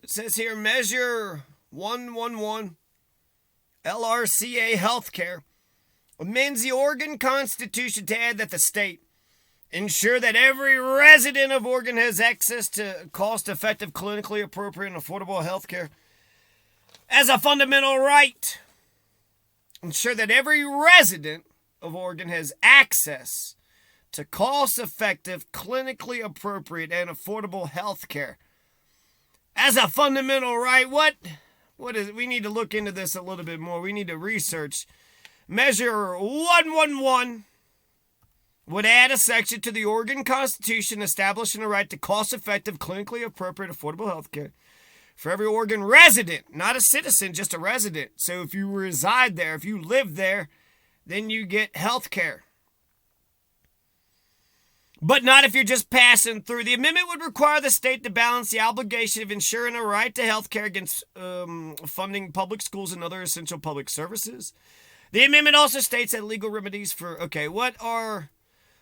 It says here, Measure 111, LRCA Healthcare, amends the Oregon Constitution to add that the state ensure that every resident of Oregon has access to cost-effective, clinically appropriate, and affordable health care as a fundamental right. Ensure that every resident of Oregon has access to cost-effective, clinically appropriate, and affordable health care as a fundamental right. What is it? We need to look into this a little bit more. We need to research. Measure 111 would add a section to the Oregon Constitution establishing a right to cost-effective, clinically appropriate, affordable health care for every Oregon resident, not a citizen, just a resident. So if you reside there, if you live there, then you get health care. But not if you're just passing through. The amendment would require the state to balance the obligation of ensuring a right to health care against funding public schools and other essential public services. The amendment also states that legal remedies for, what are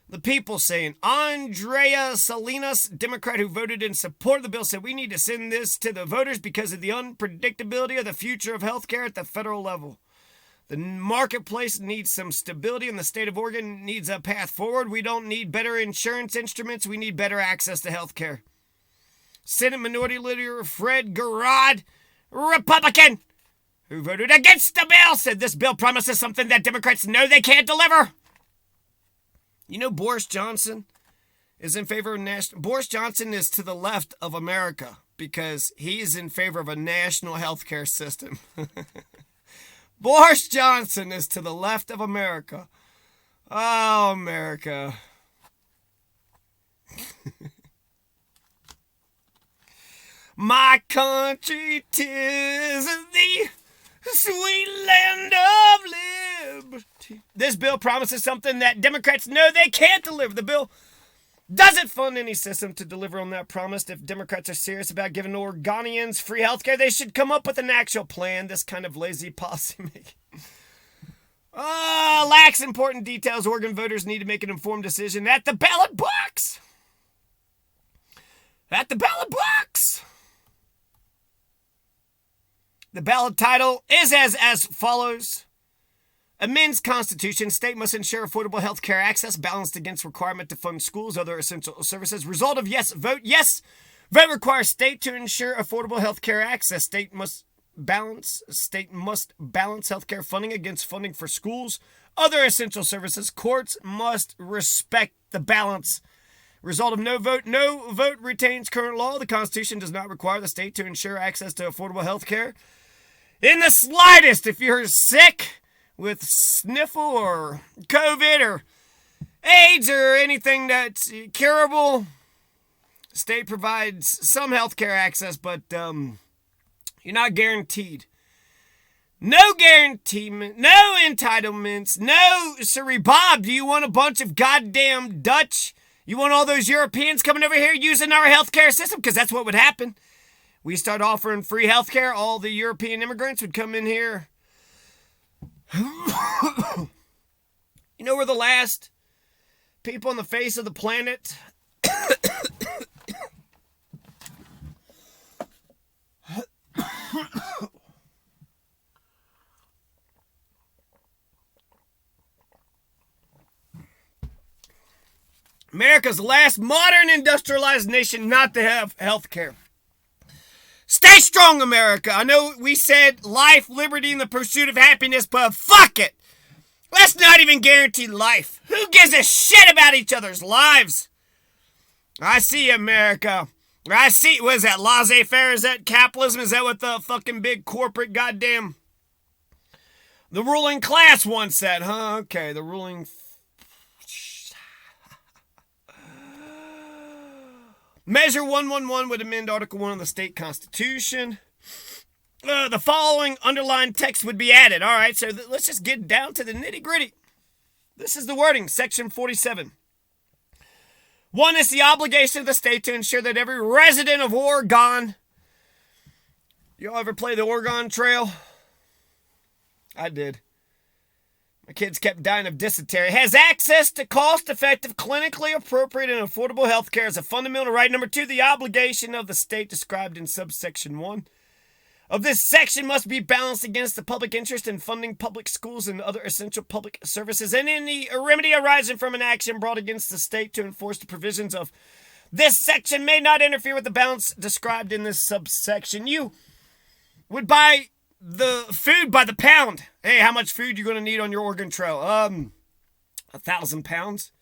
the people saying? Andrea Salinas, Democrat who voted in support of the bill, said we need to send this to the voters because of the unpredictability of the future of health care at the federal level. The marketplace needs some stability, and the state of Oregon needs a path forward. We don't need better insurance instruments. We need better access to health care. Senate Minority Leader Fred Garrod, Republican, who voted against the bill, said this bill promises something that Democrats know they can't deliver. You know Boris Johnson is in favor of national... Boris Johnson is to the left of America because he is in favor of a national health care system. Boris Johnson is to the left of America. Oh, America. My country 'tis the sweet land of liberty. This bill promises something that Democrats know they can't deliver. The bill doesn't fund any system to deliver on that promise. If Democrats are serious about giving Oregonians free health care, they should come up with an actual plan. This kind of lazy policy making lacks important details. Oregon voters need to make an informed decision at the ballot box. At the ballot box. The ballot title is as follows. Amends Constitution. State must ensure affordable health care access balanced against requirement to fund schools, other essential services. Result of yes vote. Yes vote requires state to ensure affordable health care access. State must balance health care funding against funding for schools, other essential services. Courts must respect the balance. Result of no vote. No vote retains current law. The Constitution does not require the state to ensure access to affordable health care in the slightest. If you're sick with sniffle or COVID or AIDS or anything that's curable, state provides some health care access, but you're not guaranteed. No guarantee, no entitlements, no sorry, Bob, do you want a bunch of goddamn Dutch? You want all those Europeans coming over here using our healthcare system? Because that's what would happen. We start offering free healthcare, all the European immigrants would come in here. You know, we're the last people on the face of the planet America's last modern industrialized nation not to have health care. Stay strong, America. I know we said life, liberty, and the pursuit of happiness, but fuck it. Let's not even guarantee life. Who gives a shit about each other's lives? I see you, America. I see, what is that, laissez-faire? Is that capitalism? Is that what the fucking big corporate goddamn... The ruling class wants that, huh? Okay, the ruling... Measure 111 would amend Article 1 of the state constitution. The following underlined text would be added. All right, so let's just get down to the nitty-gritty. This is the wording, Section 47. 1 is the obligation of the state to ensure that every resident of Oregon... Y'all ever play the Oregon Trail? I did. My kids kept dying of dysentery. Has access to cost-effective, clinically appropriate, and affordable health care as a fundamental right. Number 2, the obligation of the state described in subsection 1 of this section must be balanced against the public interest in funding public schools and other essential public services, and any remedy arising from an action brought against the state to enforce the provisions of this section may not interfere with the balance described in this subsection. You would buy the food by the pound. Hey, how much food you going to need on your Oregon Trail? 1,000 pounds.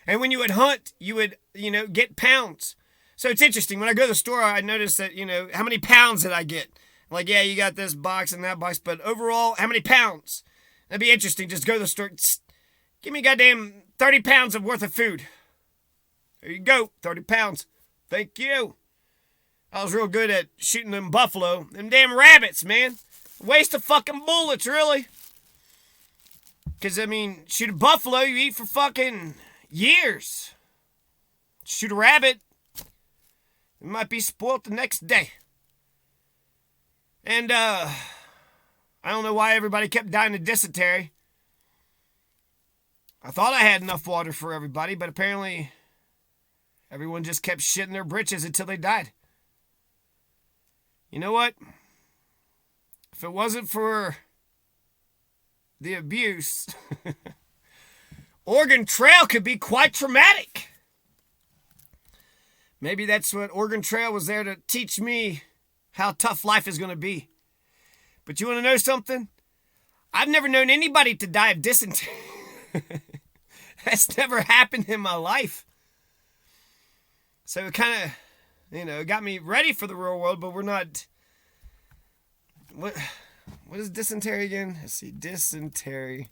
And when you would hunt, you would, get pounds. So it's interesting. When I go to the store, I notice that, how many pounds did I get? Like, yeah, you got this box and that box, but overall, how many pounds? That'd be interesting. Just go to the store. Give me goddamn 30 pounds of worth of food. There you go, 30 pounds. Thank you. I was real good at shooting them buffalo. Them damn rabbits, man. Waste of fucking bullets, really. Because, shoot a buffalo, you eat for fucking years. Shoot a rabbit, it might be spoiled the next day. And, I don't know why everybody kept dying of dysentery. I thought I had enough water for everybody, but apparently everyone just kept shitting their britches until they died. You know what? If it wasn't for the abuse, Oregon Trail could be quite traumatic. Maybe that's what Oregon Trail was there to teach me, how tough life is going to be. But you want to know something? I've never known anybody to die of dysentery. That's never happened in my life. So it kind of, it got me ready for the real world, but we're not. What is dysentery again? Let's see, dysentery.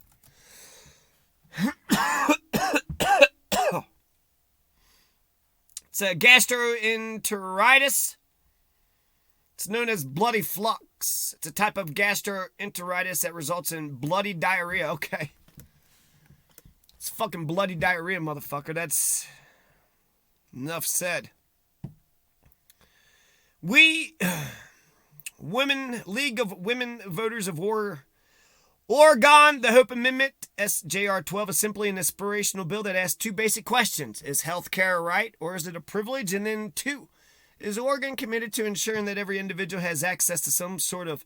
It's a gastroenteritis. It's known as bloody flux. It's a type of gastroenteritis that results in bloody diarrhea. Okay. It's fucking bloody diarrhea, motherfucker. That's enough said. League of Women Voters of Oregon, the Hope Amendment, SJR 12, is simply an inspirational bill that asks two basic questions. Is health care a right, or is it a privilege? And then 2, is Oregon committed to ensuring that every individual has access to some sort of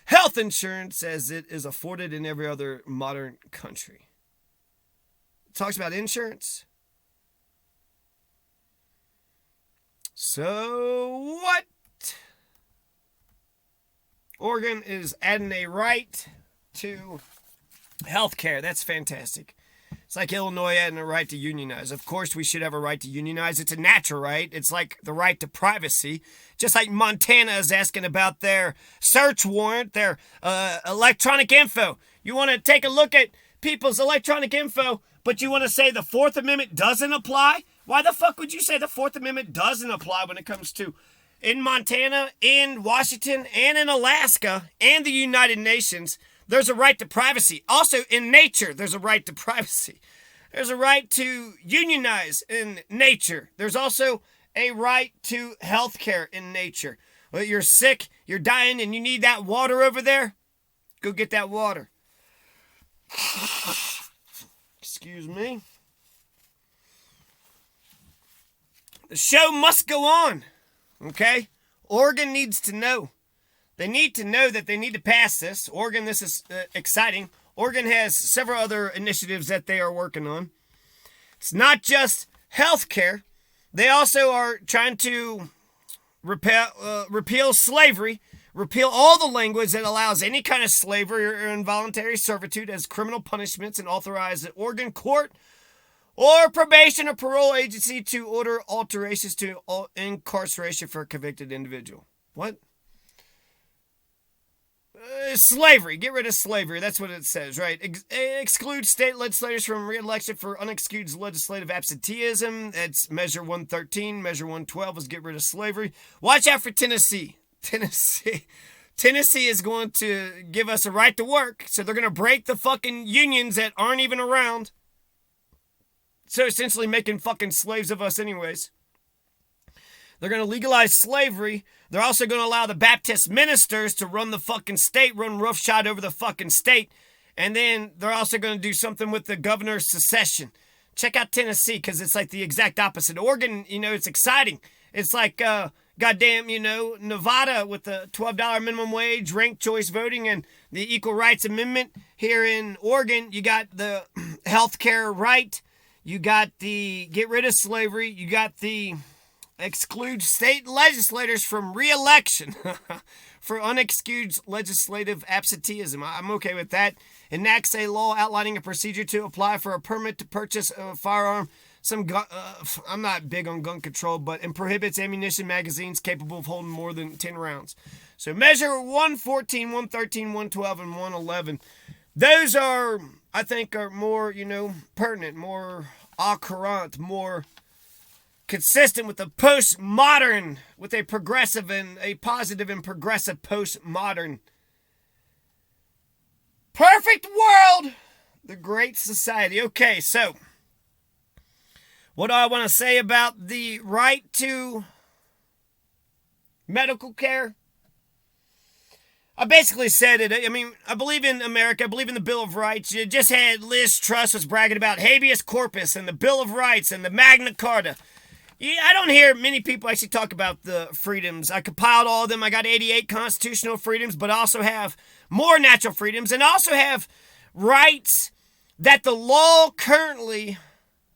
health insurance as it is afforded in every other modern country? It talks about insurance. So what? Oregon is adding a right to health care. That's fantastic. It's like Illinois adding a right to unionize. Of course, we should have a right to unionize. It's a natural right. It's like the right to privacy. Just like Montana is asking about their search warrant, their electronic info. You want to take a look at people's electronic info, but you want to say the Fourth Amendment doesn't apply? Why the fuck would you say the Fourth Amendment doesn't apply when it comes to in Montana, in Washington, and in Alaska, and the United Nations? There's a right to privacy. Also, in nature, there's a right to privacy. There's a right to unionize in nature. There's also a right to health care in nature. Well, you're sick, you're dying, and you need that water over there? Go get that water. Excuse me. The show must go on, okay? Oregon needs to know. They need to know that they need to pass this. Oregon, this is exciting. Oregon has several other initiatives that they are working on. It's not just health care. They also are trying to repeal slavery, repeal all the language that allows any kind of slavery or involuntary servitude as criminal punishments, and authorize the Oregon court or probation or parole agency to order alterations to incarceration for a convicted individual. What? Slavery. Get rid of slavery. That's what it says, right? Exclude state legislators from re-election for unexcused legislative absenteeism. That's Measure 113. Measure 112 is get rid of slavery. Watch out for Tennessee. Tennessee is going to give us a right to work, so they're going to break the fucking unions that aren't even around. So essentially making fucking slaves of us anyways. They're going to legalize slavery. They're also going to allow the Baptist ministers to run the fucking state, run roughshod over the fucking state. And then they're also going to do something with the governor's secession. Check out Tennessee, because it's like the exact opposite. Oregon, it's exciting. It's like, goddamn, Nevada with the $12 minimum wage, ranked choice voting, and the Equal Rights Amendment. Here in Oregon, you got the healthcare right. You got the get rid of slavery. You got the exclude state legislators from re-election for unexcused legislative absenteeism. I'm okay with that. Enacts a law outlining a procedure to apply for a permit to purchase a firearm. I'm not big on gun control, and prohibits ammunition magazines capable of holding more than 10 rounds. So Measure 114, 113, 112, and 111. Those are, I think, are more, pertinent, more au courant, more consistent with the postmodern, with a progressive and a positive and progressive postmodern. Perfect world! The Great Society. Okay, so what do I want to say about the right to medical care? I basically said it. I mean, I believe in America. I believe in the Bill of Rights. You just had Liz Truss was bragging about habeas corpus and the Bill of Rights and the Magna Carta. I don't hear many people actually talk about the freedoms. I compiled all of them. I got 88 constitutional freedoms, but also have more natural freedoms and also have rights that the law currently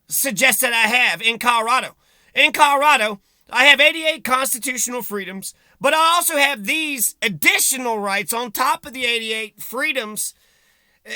suggests that I have in Colorado. In Colorado, I have 88 constitutional freedoms, but I also have these additional rights on top of the 88 freedoms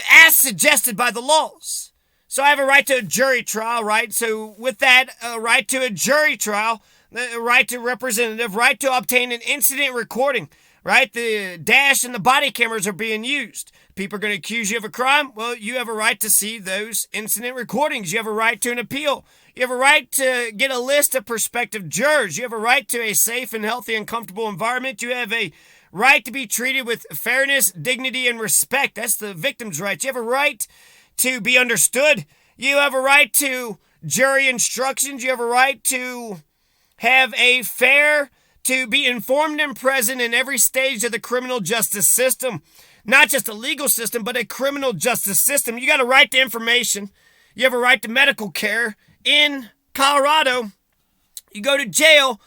as suggested by the laws. So I have a right to a jury trial, right? So with that, a right to a jury trial, a right to representative, right to obtain an incident recording, right? The dash and the body cameras are being used. People are going to accuse you of a crime. Well, you have a right to see those incident recordings. You have a right to an appeal. You have a right to get a list of prospective jurors. You have a right to a safe and healthy and comfortable environment. You have a right to be treated with fairness, dignity, and respect. That's the victim's right. You have a right to be understood. You have a right to jury instructions. You have a right to have to be informed and present in every stage of the criminal justice system. Not just a legal system, but a criminal justice system. You got a right to information. You have a right to medical care. In Colorado, you go to jail,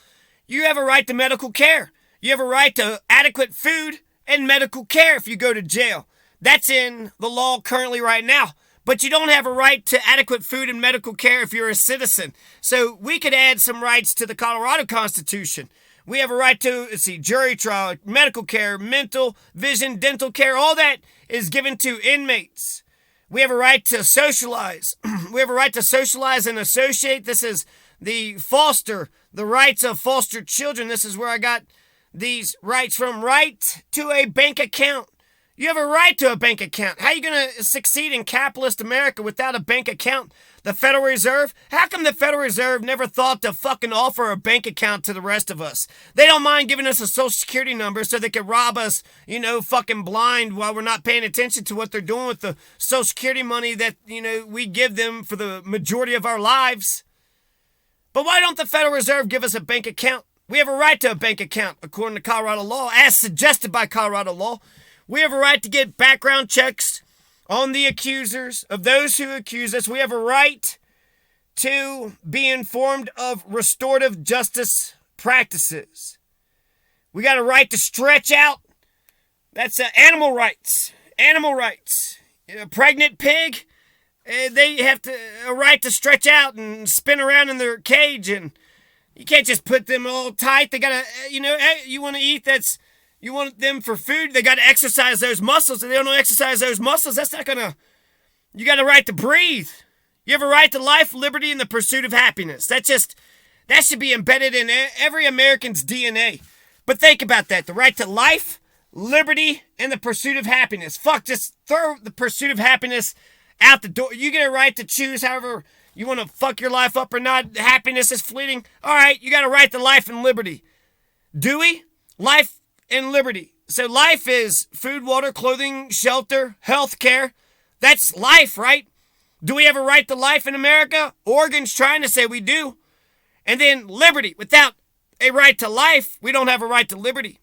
you have a right to medical care. You have a right to adequate food and medical care if you go to jail. That's in the law currently right now. But you don't have a right to adequate food and medical care if you're a citizen. So we could add some rights to the Colorado Constitution. We have a right to, jury trial, medical care, mental, vision, dental care. All that is given to inmates. We have a right to socialize. We have a right to socialize and associate. This is the rights of foster children. This is where I got these rights from. Right to a bank account. You have a right to a bank account. How are you going to succeed in capitalist America without a bank account? The Federal Reserve? How come the Federal Reserve never thought to fucking offer a bank account to the rest of us? They don't mind giving us a social security number so they can rob us, fucking blind while we're not paying attention to what they're doing with the social security money that, we give them for the majority of our lives. But why don't the Federal Reserve give us a bank account? We have a right to a bank account according to Colorado law, as suggested by Colorado law. We have a right to get background checks on the accusers, of those who accuse us. We have a right to be informed of restorative justice practices. We got a right to stretch out. That's animal rights. Animal rights. A pregnant pig, they have a right to stretch out and spin around in their cage, and you can't just put them all tight. They got to, you want to eat, you want them for food, they got to exercise those muscles. If they don't exercise those muscles, that's not going to... You got a right to breathe. You have a right to life, liberty, and the pursuit of happiness. That should be embedded in every American's DNA. But think about that. The right to life, liberty, and the pursuit of happiness. Fuck, just throw the pursuit of happiness out the door. You get a right to choose however you want to fuck your life up or not. Happiness is fleeting. All right, you got a right to life and liberty. Do we? Life and liberty. So life is food, water, clothing, shelter, health care. That's life, right? Do we have a right to life in America? Oregon's trying to say we do. And then liberty. Without a right to life, we don't have a right to liberty.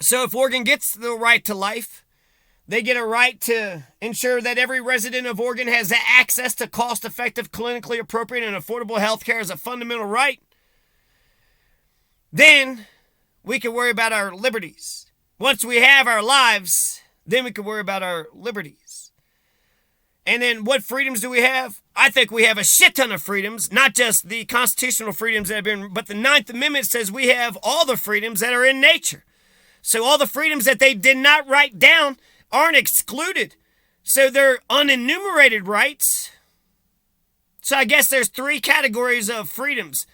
So if Oregon gets the right to life, They get a right to ensure that every resident of Oregon has access to cost-effective, clinically appropriate, and affordable health care as a fundamental right. Then we can worry about our liberties. Once we have our lives, then we can worry about our liberties. And then what freedoms do we have? I think we have a shit ton of freedoms, not just the constitutional freedoms that have been, but the Ninth Amendment says we have all the freedoms that are in nature. So all the freedoms that they did not write down aren't excluded. So they're unenumerated rights. So I guess there's three categories of freedoms.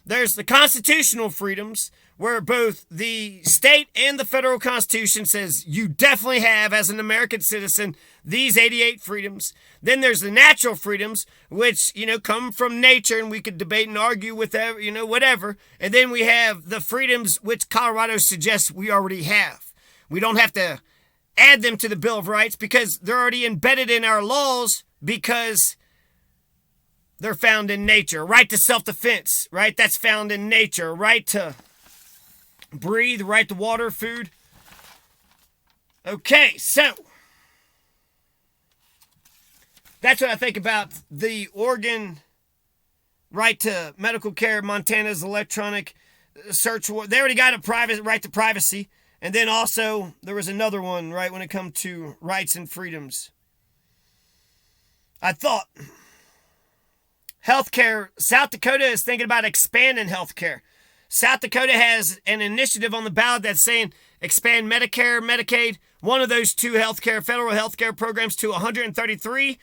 There's the constitutional freedoms, where both the state and the federal constitution says you definitely have, as an American citizen, these 88 freedoms. Then there's the natural freedoms, which, come from nature, and we could debate and argue with, whatever. And then we have the freedoms which Colorado suggests we already have. We don't have to add them to the Bill of Rights because they're already embedded in our laws because they're found in nature. Right to self-defense, right? That's found in nature. Right to breathe, right to water, food. Okay, so that's what I think about the Oregon right to medical care, Montana's electronic search warrant. They already got a private right to privacy. And then also, there was another one, right, when it comes to rights and freedoms. I thought healthcare, South Dakota is thinking about expanding healthcare. South Dakota has an initiative on the ballot that's saying expand Medicare, Medicaid, one of those two federal healthcare programs to 133%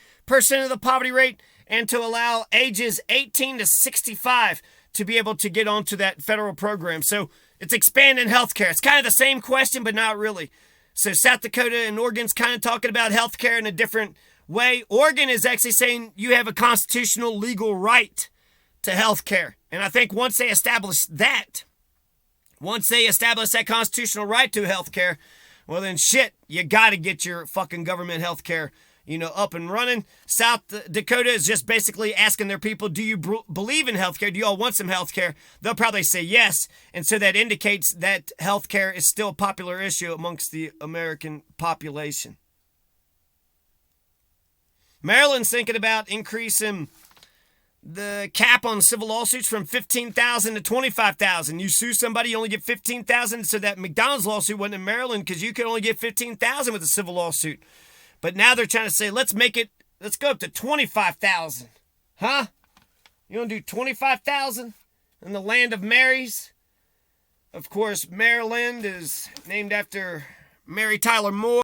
of the poverty rate, and to allow ages 18 to 65 to be able to get onto that federal program. So it's expanding healthcare. It's kind of the same question, but not really. So South Dakota and Oregon's kind of talking about healthcare in a different way. Oregon is actually saying you have a constitutional legal right to healthcare. And I think once they establish that constitutional right to healthcare, well then shit, you got to get your fucking government healthcare up and running. South Dakota is just basically asking their people, do you believe in healthcare? Do you all want some healthcare? They'll probably say yes. And so that indicates that healthcare is still a popular issue amongst the American population. Maryland's thinking about increasing the cap on civil lawsuits from $15,000 to $25,000. You sue somebody, you only get $15,000. So that McDonald's lawsuit wasn't in Maryland because you could only get $15,000 with a civil lawsuit. But now they're trying to say, let's go up to $25,000. Huh? You want to do $25,000 in the land of Marys? Of course, Maryland is named after Mary Tyler Moore.